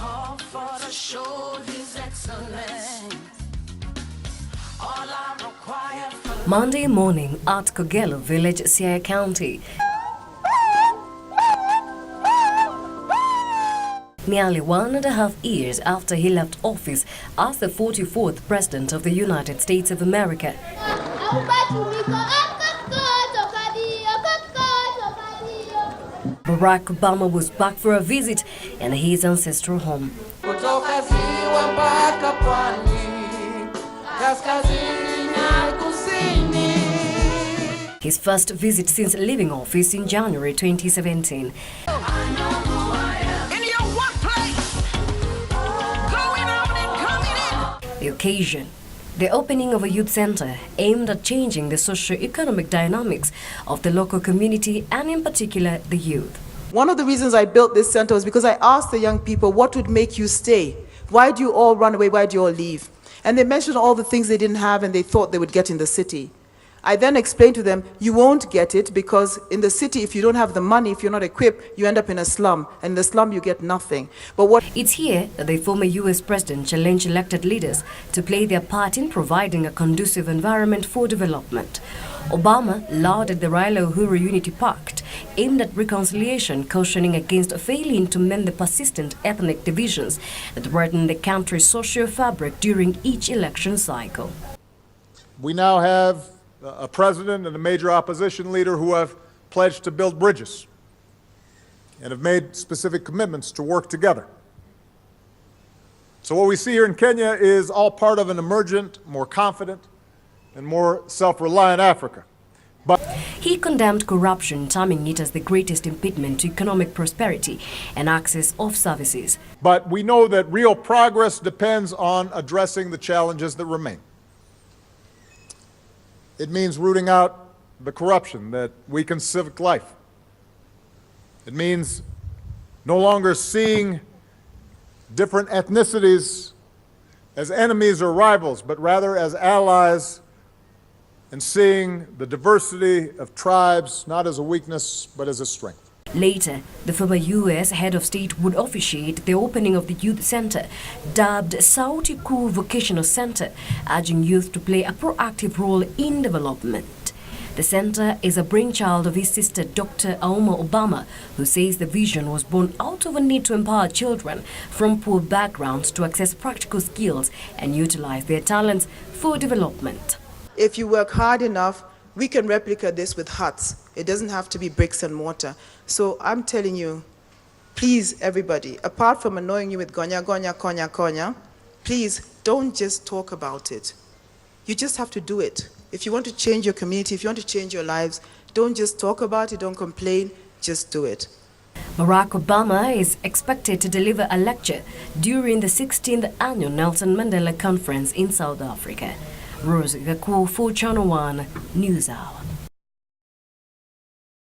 call for to show his excellence. All I require for Monday morning at Kogelo Village, Siaya County. Nearly 1.5 years after he left office as the 44th President of the United States of America. Barack Obama was back for a visit in his ancestral home. His first visit since leaving office in January 2017. The occasion, the opening of a youth center aimed at changing the socio-economic dynamics of the local community and in particular the youth. One of the reasons I built this center was because I asked the young people, what would make you stay? Why do you all run away? Why do you all leave? And they mentioned all the things they didn't have and they thought they would get in the city. I then explained to them, you won't get it because in the city, if you don't have the money, if you're not equipped, you end up in a slum. And in the slum, you get nothing. But what It's here that the former US President challenged elected leaders to play their part in providing a conducive environment for development. Obama lauded the Raila Uhuru Unity Pact, aimed at reconciliation, cautioning against failing to mend the persistent ethnic divisions that burden the country's social fabric during each election cycle. We now have a president and a major opposition leader who have pledged to build bridges and have made specific commitments to work together. So what we see here in Kenya is all part of an emergent, more confident, and more self-reliant Africa. But he condemned corruption, terming it as the greatest impediment to economic prosperity and access of services. But we know that real progress depends on addressing the challenges that remain. It means rooting out the corruption that weakens civic life. It means no longer seeing different ethnicities as enemies or rivals, but rather as allies, and seeing the diversity of tribes not as a weakness, but as a strength. Later, the former U.S. head of state would officiate the opening of the youth center, dubbed Sauti Kuu Vocational Center, urging youth to play a proactive role in development. The center is a brainchild of his sister, Dr. Obama, who says the vision was born out of a need to empower children from poor backgrounds to access practical skills and utilize their talents for development. if you work hard enough, we can replicate this with huts. It doesn't have to be bricks and mortar. So I'm telling you, please, everybody, apart from annoying you with gonya, gonya, konya, konya, please don't just talk about it. You just have to do it. If you want to change your community, if you want to change your lives, don't just talk about it, don't complain, just do it. Barack Obama is expected to deliver a lecture during the 16th annual Nelson Mandela Conference in South Africa. Rose Gaku for Channel 1 News Hour.